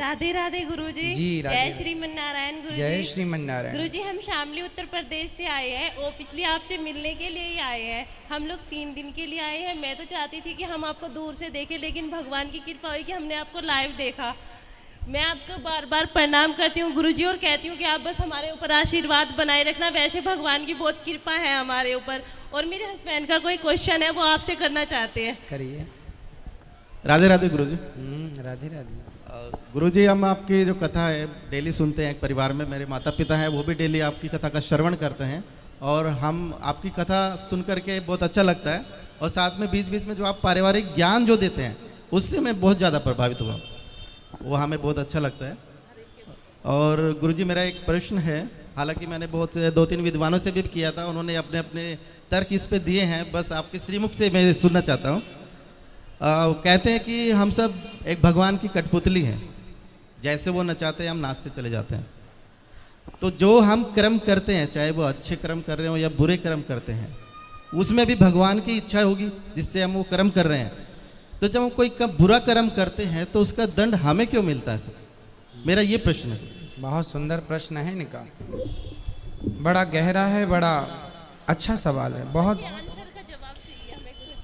राधे राधे गुरुजी। जी, राधे जय राधे। श्रीमन्नारायण गुरुजी। जय श्रीमन्नारायण। गुरुजी, हम शामली उत्तर प्रदेश से आए हैं और पिछले आपसे मिलने के लिए ही आए हैं। हम लोग 3 दिन के लिए आए हैं। मैं तो चाहती थी कि हम आपको दूर से देखें, लेकिन भगवान की कृपा हुई कि हमने आपको लाइव देखा। मैं आपको बार बार प्रणाम करती हूँ गुरुजी और कहती हूँ कि आप बस हमारे ऊपर आशीर्वाद बनाए रखना। वैसे भगवान की बहुत कृपा है हमारे ऊपर। और मेरे हस्बैंड का कोई क्वेश्चन है, वो आपसे करना चाहते हैं। करिए। राधे राधे गुरुजी। राधे राधे। गुरुजी, हम आपकी जो कथा है डेली सुनते हैं। एक परिवार में मेरे माता पिता हैं, वो भी डेली आपकी कथा का श्रवण करते हैं और हम आपकी कथा सुन करके बहुत अच्छा लगता है। और साथ में बीच बीच में जो आप पारिवारिक ज्ञान जो देते हैं उससे मैं बहुत ज़्यादा प्रभावित हुआ, वो हमें बहुत अच्छा लगता है। और गुरुजी, मेरा एक प्रश्न है, हालांकि मैंने बहुत 2-3 विद्वानों से भी किया था, उन्होंने अपने अपने तर्क इस पे दिए हैं, बस आपके श्रीमुख से मैं सुनना चाहता हूँ। कहते हैं कि हम सब एक भगवान की कठपुतली हैं, जैसे वो नचाते हैं हम नाचते चले जाते हैं। तो जो हम कर्म करते हैं, चाहे वो अच्छे कर्म कर रहे हो या बुरे कर्म करते हैं, उसमें भी भगवान की इच्छा होगी जिससे हम वो कर्म कर रहे हैं। तो जब हम कोई बुरा कर्म करते हैं तो उसका दंड हमें क्यों मिलता है सर? मेरा ये प्रश्न है सर। बहुत सुंदर प्रश्न है इनका, बड़ा गहरा है, बड़ा अच्छा सवाल है। बहुत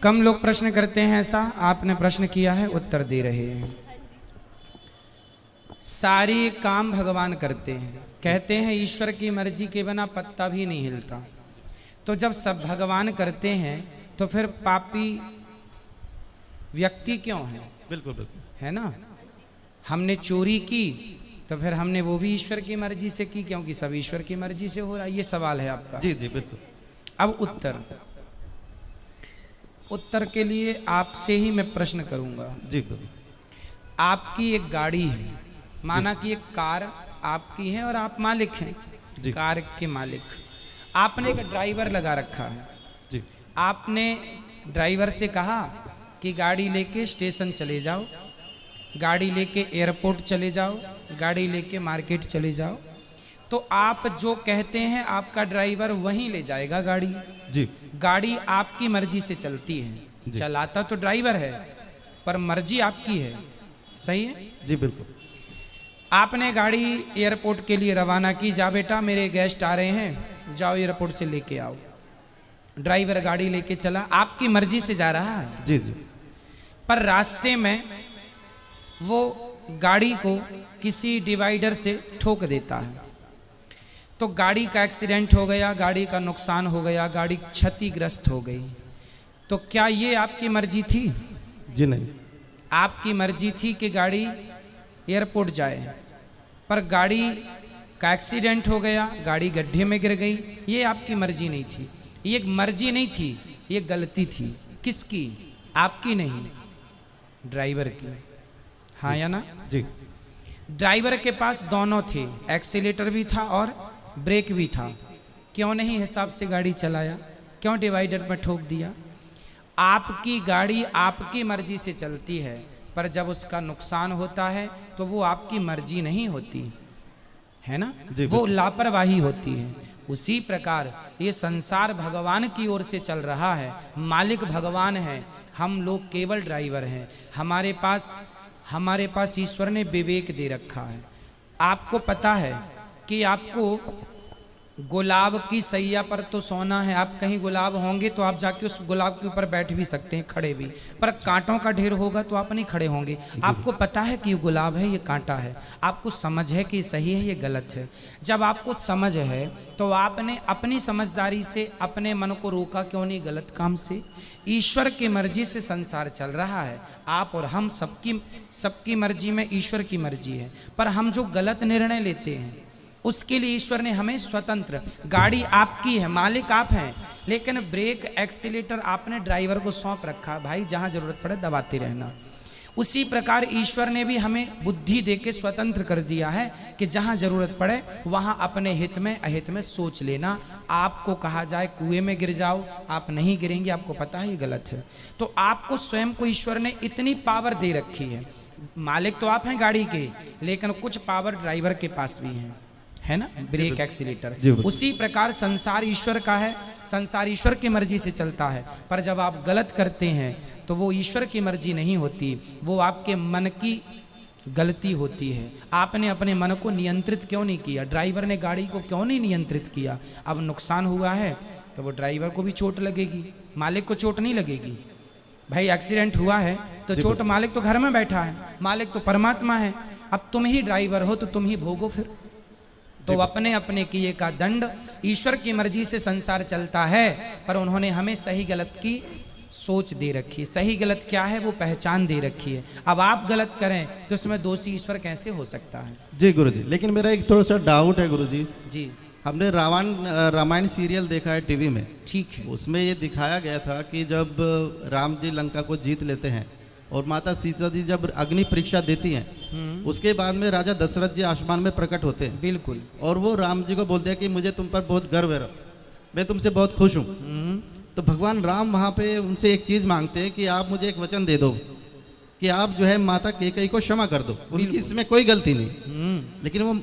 कम लोग प्रश्न करते हैं ऐसा, आपने प्रश्न किया है, उत्तर दे रहे हैं। सारी काम भगवान करते हैं। कहते हैं ईश्वर की मर्जी के बिना पत्ता भी नहीं हिलता। तो जब सब भगवान करते हैं तो फिर पापी व्यक्ति क्यों है? बिल्कुल बिल्कुल, है ना। हमने चोरी की तो फिर हमने वो भी ईश्वर की मर्जी से की, क्योंकि सब ईश्वर की मर्जी से हो रहा है। ये सवाल है आपका। जी जी बिल्कुल। अब उत्तर के लिए आपसे ही मैं प्रश्न करूंगा। जी बिल्कुल। आपकी एक गाड़ी है, माना कि एक कार आपकी है और आप मालिक हैं, कार के मालिक। आपने एक ड्राइवर लगा रखा है। जी। आपने ड्राइवर से कहा कि गाड़ी लेके स्टेशन चले जाओ, गाड़ी लेके एयरपोर्ट चले जाओ, गाड़ी लेके मार्केट चले जाओ। तो आप जो कहते हैं आपका ड्राइवर वहीं ले जाएगा गाड़ी। जी। गाड़ी आपकी मर्जी से चलती है, चलाता तो ड्राइवर है पर मर्जी आपकी है। सही है? जी बिल्कुल। आपने गाड़ी एयरपोर्ट के लिए रवाना की, जा बेटा मेरे गेस्ट आ रहे हैं, जाओ एयरपोर्ट से लेके आओ। ड्राइवर गाड़ी लेके चला, आपकी मर्जी से जा रहा है। जी जी। पर रास्ते में वो गाड़ी को किसी डिवाइडर से ठोक देता है, तो गाड़ी का एक्सीडेंट हो गया, गाड़ी का नुकसान हो गया, गाड़ी क्षतिग्रस्त हो गई। तो क्या ये आपकी मर्जी थी? जी नहीं। आपकी मर्जी थी कि गाड़ी एयरपोर्ट जाए, पर गाड़ी का एक्सीडेंट हो गया, गाड़ी गड्ढे में गिर गई। ये आपकी मर्जी नहीं थी, ये मर्जी नहीं थी, ये गलती थी। किसकी? आपकी नहीं, ड्राइवर की। हाँ या ना? जी। ड्राइवर के पास दोनों थे, एक्सीलेटर भी था और ब्रेक भी था। क्यों नहीं हिसाब से गाड़ी चलाया? क्यों डिवाइडर पर ठोक दिया? आपकी गाड़ी आपकी मर्जी से चलती है, पर जब उसका नुकसान होता है तो वो आपकी मर्जी नहीं होती है ना, वो लापरवाही होती है। उसी प्रकार ये संसार भगवान की ओर से चल रहा है, मालिक भगवान है, हम लोग केवल ड्राइवर हैं। हमारे पास ईश्वर ने विवेक दे रखा है। आपको पता है कि आपको गुलाब की सैया पर तो सोना है। आप कहीं गुलाब होंगे तो आप जाके उस गुलाब के ऊपर बैठ भी सकते हैं, खड़े भी, पर कांटों का ढेर होगा तो आप नहीं खड़े होंगे। आपको पता है कि ये गुलाब है, ये कांटा है, आपको समझ है कि ये सही है, ये गलत है। जब आपको समझ है तो आपने अपनी समझदारी से अपने मन को रोका क्यों नहीं गलत काम से? ईश्वर की मर्जी से संसार चल रहा है। आप और हम सबकी मर्जी में ईश्वर की मर्जी है, पर हम जो गलत निर्णय लेते हैं उसके लिए ईश्वर ने हमें स्वतंत्र, गाड़ी आपकी है, मालिक आप हैं, लेकिन ब्रेक एक्सीलेटर आपने ड्राइवर को सौंप रखा, भाई जहां जरूरत पड़े दबाते रहना। उसी प्रकार ईश्वर ने भी हमें बुद्धि देके स्वतंत्र कर दिया है कि जहां जरूरत पड़े वहां अपने हित में अहित में सोच लेना। आपको कहा जाए कुएं में गिर जाओ, आप नहीं गिरेंगे, आपको पता है ये गलत है। तो आपको स्वयं को ईश्वर ने इतनी पावर दे रखी है। मालिक तो आप हैं गाड़ी के, लेकिन कुछ पावर ड्राइवर के पास भी है ना, ब्रेक एक्सीलेटर। उसी प्रकार संसार ईश्वर का है, संसार ईश्वर की मर्जी से चलता है, पर जब आप गलत करते हैं तो वो ईश्वर की मर्जी नहीं होती, वो आपके मन की गलती होती है। आपने अपने मन को नियंत्रित क्यों नहीं किया? ड्राइवर ने गाड़ी को क्यों नहीं नियंत्रित किया? अब नुकसान हुआ है तो वो ड्राइवर को भी चोट लगेगी, मालिक को चोट नहीं लगेगी। भाई एक्सीडेंट हुआ है तो चोट, मालिक तो घर में बैठा है, मालिक तो परमात्मा है। अब तुम ही ड्राइवर हो तो तुम ही भोगो फिर। तो अपने अपने किए का दंड, ईश्वर की मर्जी से संसार चलता है, पर उन्होंने हमें सही गलत की सोच दे रखी है। सही गलत क्या है वो पहचान दे रखी है। अब आप गलत करें तो इसमें दोषी ईश्वर कैसे हो सकता है? जी गुरुजी, लेकिन मेरा एक थोड़ा सा डाउट है गुरुजी। जी, हमने रामायण सीरियल देखा है टीवी में, ठीक है। उसमें ये दिखाया गया था कि जब राम जी लंका को जीत लेते हैं और माता सीता जी जब अग्नि परीक्षा देती हैं, उसके बाद में राजा दशरथ जी आसमान में प्रकट होते हैं। बिल्कुल। और वो राम जी को बोलते हैं कि मुझे तुम पर बहुत गर्व है, मैं तुमसे बहुत खुश हूँ। तो भगवान राम वहाँ पे उनसे एक चीज़ मांगते हैं कि आप मुझे एक वचन दे दो कि आप जो है माता कैकेयी को क्षमा कर दो, उनकी इसमें कोई गलती नहीं। लेकिन वो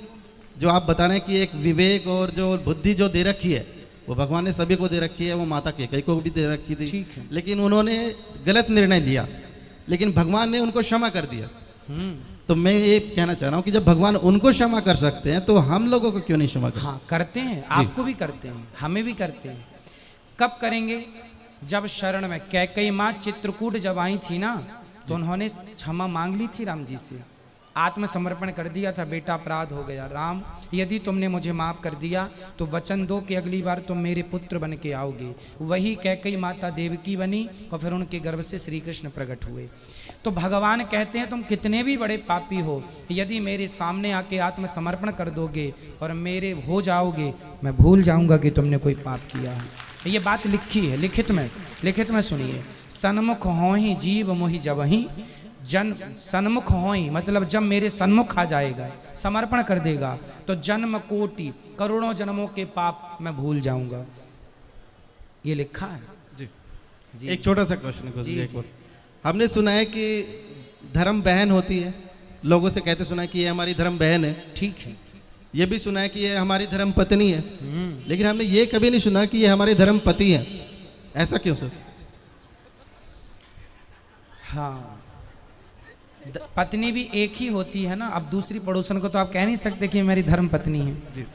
जो आप बता रहे हैं कि एक विवेक और जो बुद्धि जो दे रखी है वो भगवान ने सभी को दे रखी है, वो माता कैकेयी को भी दे रखी थी। ठीक है। लेकिन उन्होंने गलत निर्णय लिया, लेकिन भगवान ने उनको क्षमा कर दिया। तो मैं ये कहना चाह रहा हूँ कि जब भगवान उनको क्षमा कर सकते हैं तो हम लोगों को क्यों नहीं क्षमा कर? हाँ, करते हैं, आपको भी करते हैं, हमें भी करते हैं। कब करेंगे? जब शरण में कैकेयी माँ चित्रकूट जब आई थी ना, तो उन्होंने क्षमा मांग ली थी राम जी से, आत्मसमर्पण कर दिया था, बेटा अपराध हो गया, राम यदि तुमने मुझे माफ़ कर दिया तो वचन दो कि अगली बार तुम मेरे पुत्र बन के आओगे। वही कैकेयी माता देवकी बनी और फिर उनके गर्भ से श्री कृष्ण प्रकट हुए। तो भगवान कहते हैं तुम कितने भी बड़े पापी हो, यदि मेरे सामने आके आत्मसमर्पण कर दोगे और मेरे हो जाओगे, मैं भूल जाऊंगा कि तुमने कोई पाप किया है। ये बात लिखी है, लिखित में सुनिए। सन्मुख होहि जीव मोहि जबहि जन, सन्मुख होई मतलब जब मेरे सन्मुख आ जाएगा, समर्पण कर देगा, तो जन्म कोटि करोड़ों जन्मों के पाप मैं भूल जाऊंगा। ये लिखा है जी। जी। एक छोटा सा क्वेश्चन है जी, एक जी। और। हमने सुना है कि धर्म बहन होती है, लोगों से कहते सुना है कि ये हमारी धर्म बहन है। ठीक है। ये भी सुना है कि ये हमारी धर्म पत्नी है, लेकिन हमने ये कभी नहीं सुना कि ये हमारे धर्म पति है। ऐसा क्यों सर? हाँ, पत्नी भी एक ही होती है ना। अब दूसरी पड़ोसन को तो आप कह नहीं सकते कि मेरी धर्म पत्नी है जी।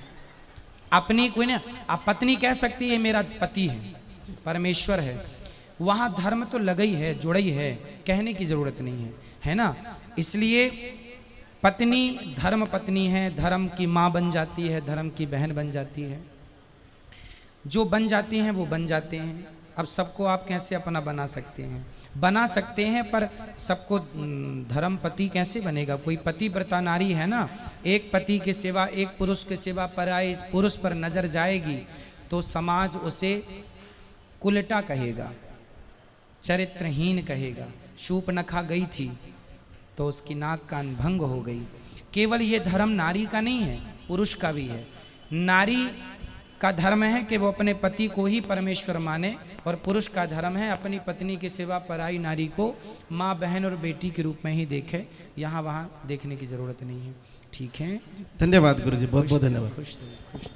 अपनी कोई ना, आप पत्नी कह सकती है मेरा पति है, परमेश्वर है। वहाँ धर्म तो लगा ही है, जुड़ा ही है, कहने की जरूरत नहीं है, है ना। इसलिए पत्नी धर्म पत्नी है, धर्म की माँ बन जाती है, धर्म की बहन बन जाती है। जो बन जाती हैं वो बन जाते हैं। अब सबको आप कैसे अपना बना सकते हैं? बना सकते हैं, पर सबको धर्म पति कैसे बनेगा? कोई पति व्रता नारी है ना, एक पति के सिवा, एक पुरुष के सिवा पराये पुरुष पर नजर जाएगी तो समाज उसे कुलटा कहेगा, चरित्रहीन कहेगा। शूर्पणखा गई थी तो उसकी नाक कान भंग हो गई। केवल ये धर्म नारी का नहीं है, पुरुष का भी है। नारी का धर्म है कि वो अपने पति को ही परमेश्वर माने, और पुरुष का धर्म है अपनी पत्नी के सिवा पराई नारी को माँ, बहन और बेटी के रूप में ही देखे। यहाँ वहाँ देखने की जरूरत नहीं है। ठीक है, धन्यवाद गुरुजी, बहुत बहुत धन्यवाद। खुश रहिए, खुश रहिए।